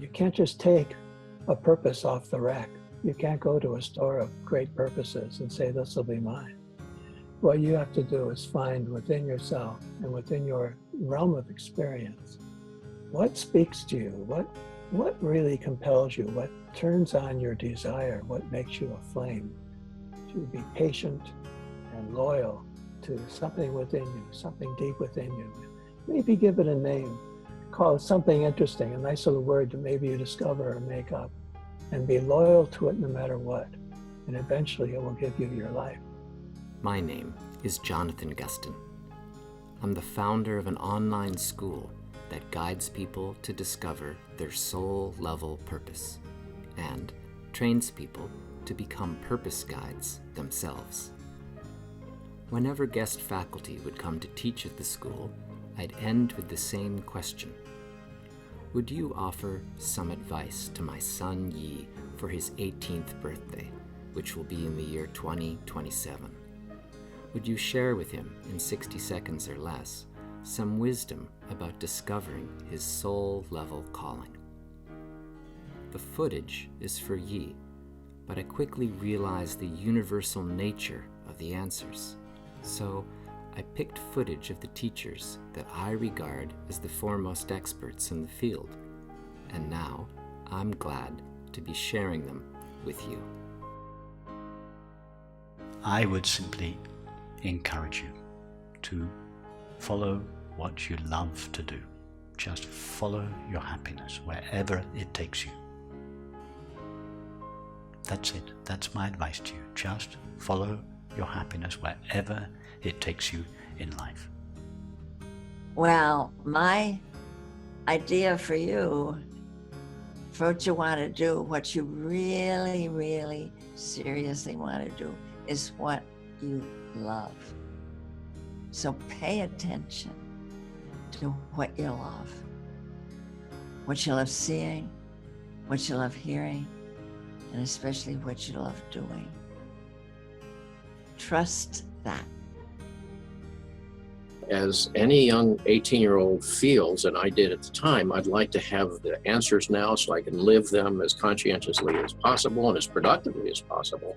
You can't just take a purpose off the rack. You can't go to a store of great purposes and say, this will be mine. What you have to do is find within yourself and within your realm of experience, what speaks to you, what really compels you, what turns on your desire, what makes you a flame, to be patient and loyal to something within you, something deep within you. Maybe give it a name, call it something interesting, a nice little word that maybe you discover or make up, and be loyal to it no matter what. And eventually it will give you your life. My name is Jonathan Gustin. I'm the founder of an online school that guides people to discover their soul-level purpose and trains people to become purpose guides themselves. Whenever guest faculty would come to teach at the school, I'd end with the same question. Would you offer some advice to my son Yi for his 18th birthday, which will be in the year 2027? Would you share with him, in 60 seconds or less, some wisdom about discovering his soul-level calling? The footage is for Yi, but I quickly realized the universal nature of the answers. So I picked footage of the teachers that I regard as the foremost experts in the field, and now I'm glad to be sharing them with you. I would simply encourage you to follow what you love to do. Just follow your happiness wherever it takes you. That's it. That's my advice to you. Just follow your happiness wherever it takes you in life. Well, my idea for you, for what you want to do, what you really, really seriously want to do, is what you love. So pay attention to what you love seeing, what you love hearing, and especially what you love doing. Trust that. As any young 18-year-old feels, and I did at the time, I'd like to have the answers now so I can live them as conscientiously as possible and as productively as possible.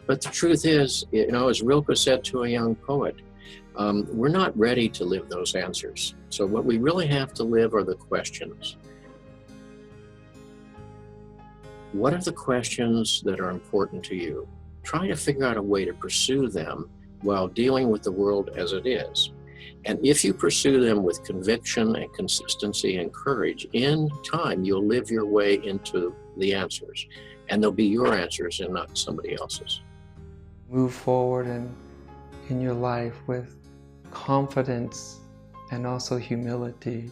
But the truth is, as Rilke said to a young poet, we're not ready to live those answers. So what we really have to live are the questions. What are the questions that are important to you? Try to figure out a way to pursue them while dealing with the world as it is. And if you pursue them with conviction and consistency and courage, in time, you'll live your way into the answers. And they'll be your answers and not somebody else's. Move forward in your life with confidence and also humility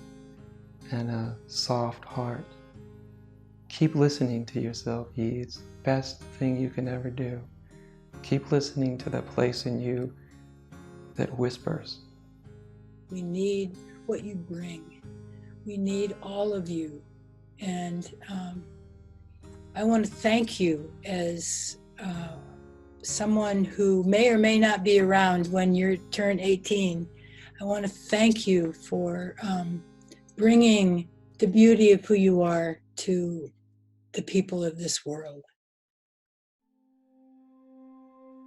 and a soft heart. Keep listening to yourself, Yi. It's the best thing you can ever do. Keep listening to that place in you that whispers. We need what you bring. We need all of you. And I want to thank you as someone who may or may not be around when you turn 18. I want to thank you for bringing the beauty of who you are to the people of this world.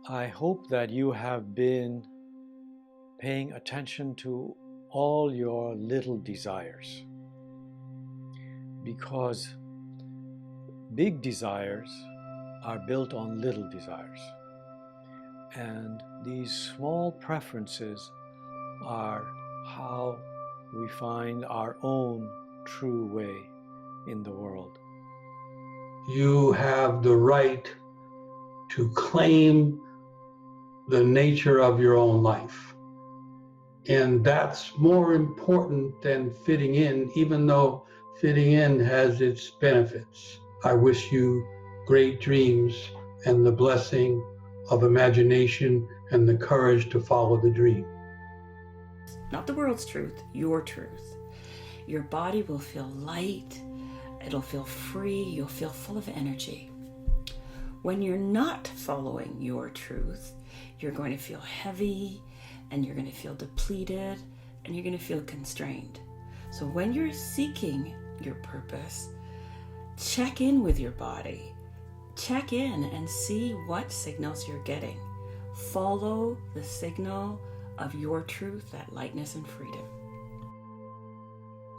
I hope that you have been paying attention to all your little desires, because big desires are built on little desires, and these small preferences are how we find our own true way in the world. You have the right to claim the nature of your own life. And that's more important than fitting in, even though fitting in has its benefits. I wish you great dreams and the blessing of imagination and the courage to follow the dream. Not the world's truth, your truth. Your body will feel light, it'll feel free, you'll feel full of energy. When you're not following your truth, you're going to feel heavy, and you're going to feel depleted, and you're going to feel constrained. So when you're seeking your purpose, check in with your body. Check in and see what signals you're getting. Follow the signal of your truth, that lightness and freedom.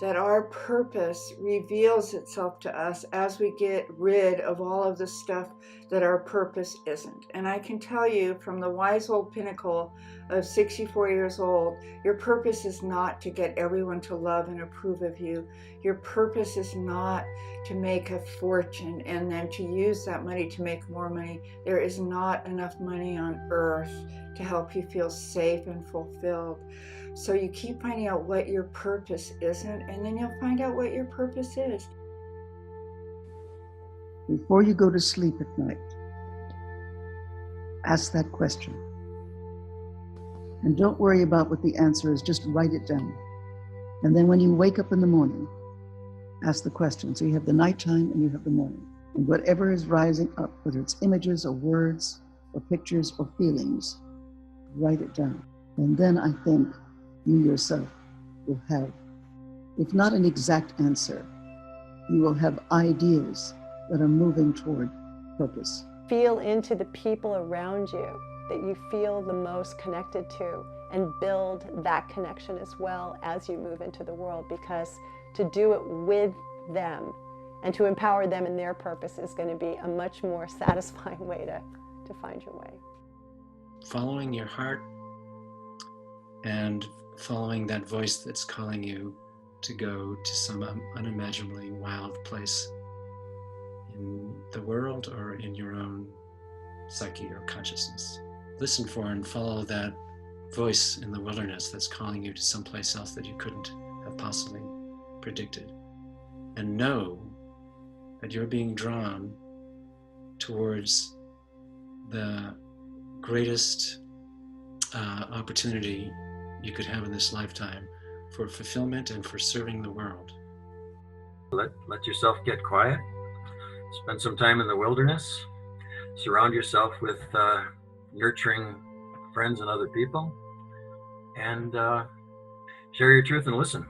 That our purpose reveals itself to us as we get rid of all of the stuff that our purpose isn't. And I can tell you from the wise old pinnacle of 64 years old, your purpose is not to get everyone to love and approve of you. Your purpose is not to make a fortune and then to use that money to make more money. There is not enough money on earth to help you feel safe and fulfilled. So you keep finding out what your purpose isn't, and then you'll find out what your purpose is. Before you go to sleep at night, ask that question. And don't worry about what the answer is, just write it down. And then when you wake up in the morning, ask the question. So you have the nighttime and you have the morning. And whatever is rising up, whether it's images or words or pictures or feelings, write it down. And then I think you yourself will have, if not an exact answer, you will have ideas that are moving toward purpose. Feel into the people around you that you feel the most connected to and build that connection as well as you move into the world, because to do it with them and to empower them in their purpose is going to be a much more satisfying way to find your way. Following your heart and following that voice that's calling you to go to some unimaginably wild place in the world or in your own psyche or consciousness. Listen for and follow that voice in the wilderness that's calling you to someplace else that you couldn't have possibly predicted. And know that you're being drawn towards the greatest opportunity you could have in this lifetime for fulfillment and for serving the world. Let yourself get quiet. Spend some time in the wilderness. Surround yourself with nurturing friends and other people. And share your truth and listen.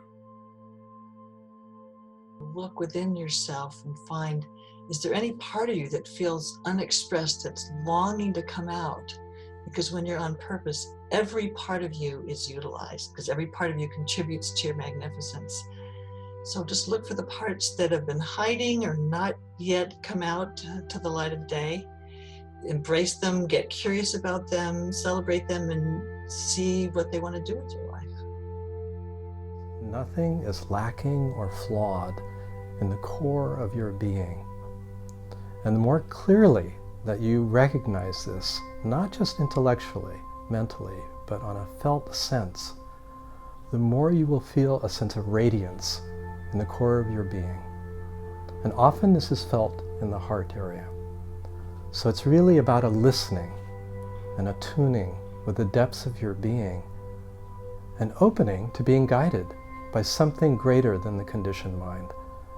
Look within yourself and find, is there any part of you that feels unexpressed, that's longing to come out? Because when you're on purpose, every part of you is utilized, because every part of you contributes to your magnificence. So just look for the parts that have been hiding or not yet come out to the light of day. Embrace them, get curious about them, celebrate them, and see what they want to do with your life. Nothing is lacking or flawed in the core of your being. And the more clearly that you recognize this, not just intellectually, mentally, but on a felt sense, the more you will feel a sense of radiance in the core of your being. And often this is felt in the heart area. So it's really about a listening and a tuning with the depths of your being, an opening to being guided by something greater than the conditioned mind,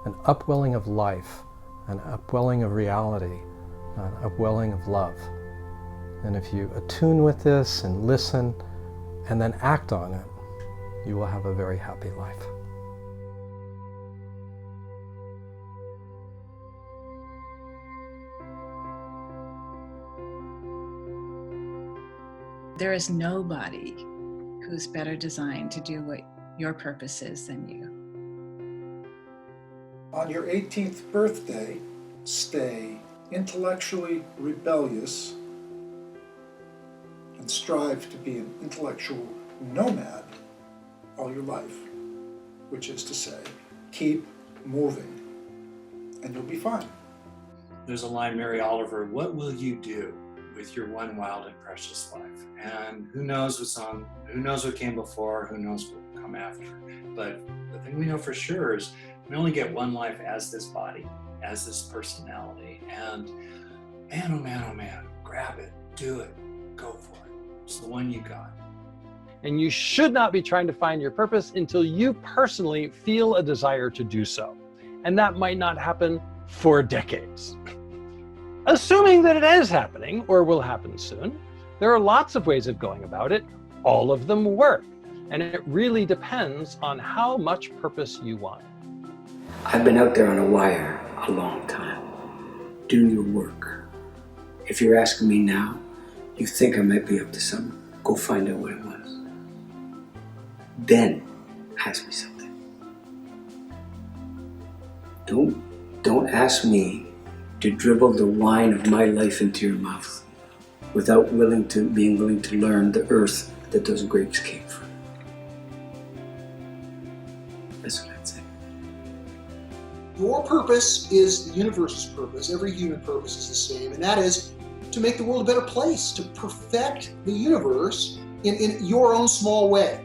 an upwelling of life, an upwelling of reality, an upwelling of love. And if you attune with this and listen and then act on it, you will have a very happy life. There is nobody who's better designed to do what your purpose is than you. On your 18th birthday, stay intellectually rebellious and strive to be an intellectual nomad all your life, which is to say, keep moving and you'll be fine. There's a line, Mary Oliver, what will you do with your one wild and precious life? And who knows what came before, who knows what will come after. But the thing we know for sure is we only get one life as this body, as this personality. And man, oh man, oh man, grab it, do it, go for it. It's the one you got. And you should not be trying to find your purpose until you personally feel a desire to do so. And that might not happen for decades. Assuming that it is happening or will happen soon, there are lots of ways of going about it. All of them work. And it really depends on how much purpose you want. I've been out there on a wire a long time, doing your work. If you're asking me now, you think I might be up to something, go find out what it was. Then ask me something. Don't ask me to dribble the wine of my life into your mouth without being willing to learn the earth that those grapes came from. That's what I'd say. Your purpose is the universe's purpose. Every human purpose is the same, and that is to make the world a better place, to perfect the universe in your own small way.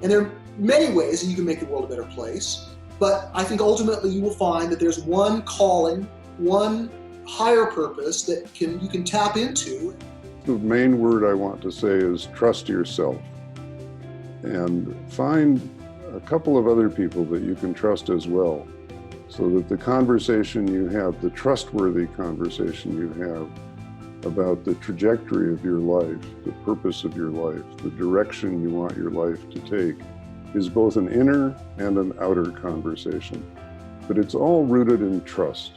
And there are many ways that you can make the world a better place, but I think ultimately you will find that there's one calling, one higher purpose that you can tap into. The main word I want to say is trust yourself, and find a couple of other people that you can trust as well, so that the conversation you have, the trustworthy conversation you have about the trajectory of your life, the purpose of your life, the direction you want your life to take, is both an inner and an outer conversation. But it's all rooted in trust.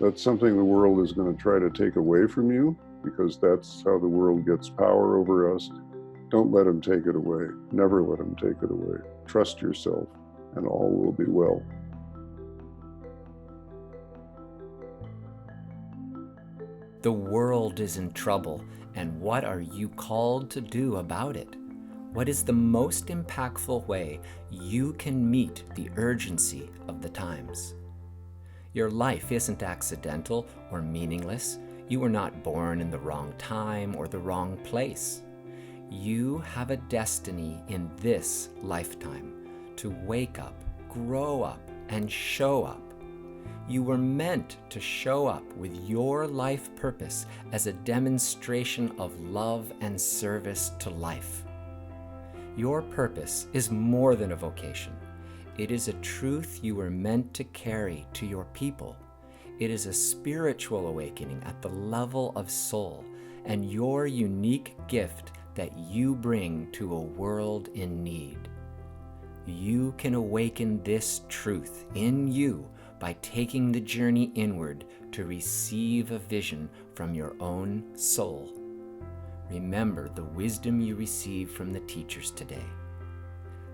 That's something the world is going to try to take away from you, because that's how the world gets power over us. Don't let them take it away. Never let them take it away. Trust yourself, and all will be well. The world is in trouble, and what are you called to do about it? What is the most impactful way you can meet the urgency of the times? Your life isn't accidental or meaningless. You were not born in the wrong time or the wrong place. You have a destiny in this lifetime to wake up, grow up, and show up. You were meant to show up with your life purpose as a demonstration of love and service to life. Your purpose is more than a vocation. It is a truth you were meant to carry to your people. It is a spiritual awakening at the level of soul, and your unique gift that you bring to a world in need. You can awaken this truth in you by taking the journey inward to receive a vision from your own soul. Remember the wisdom you received from the teachers today,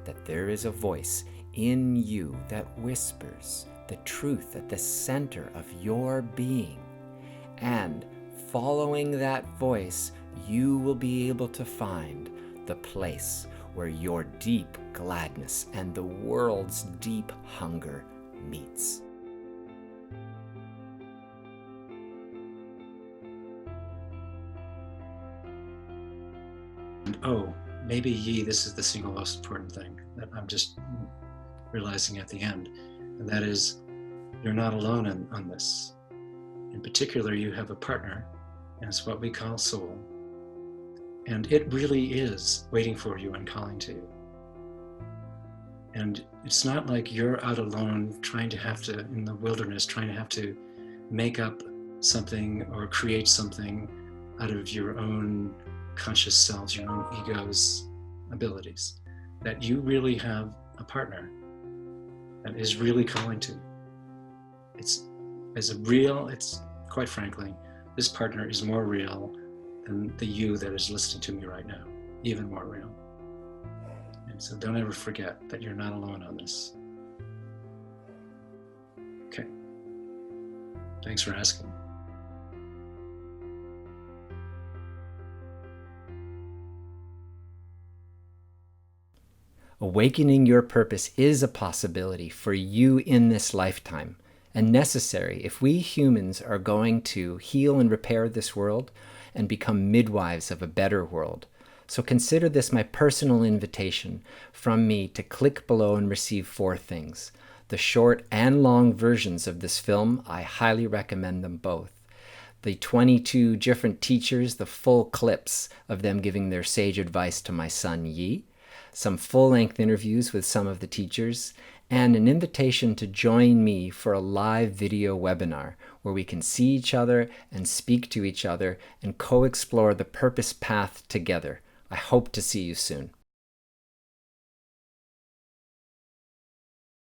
that there is a voice in you that whispers the truth at the center of your being, and following that voice, you will be able to find the place where your deep gladness and the world's deep hunger meets. And oh, maybe this is the single most important thing that I'm just realizing at the end, and that is you're not alone on this. In particular, you have a partner, and it's what we call soul, and it really is waiting for you and calling to you. And it's not like you're out alone trying to have to, in the wilderness, trying to have to make up something or create something out of your own conscious selves, your own ego's abilities. That you really have a partner that is really calling to you. It's quite frankly, this partner is more real than the you that is listening to me right now, even more real. And so don't ever forget that you're not alone on this. Okay. Thanks for asking. Awakening your purpose is a possibility for you in this lifetime, and necessary if we humans are going to heal and repair this world and become midwives of a better world. So consider this my personal invitation from me to click below and receive 4 things. The short and long versions of this film, I highly recommend them both. The 22 different teachers, the full clips of them giving their sage advice to my son Yi, some full-length interviews with some of the teachers, and an invitation to join me for a live video webinar where we can see each other and speak to each other and co-explore the purpose path together. I hope to see you soon.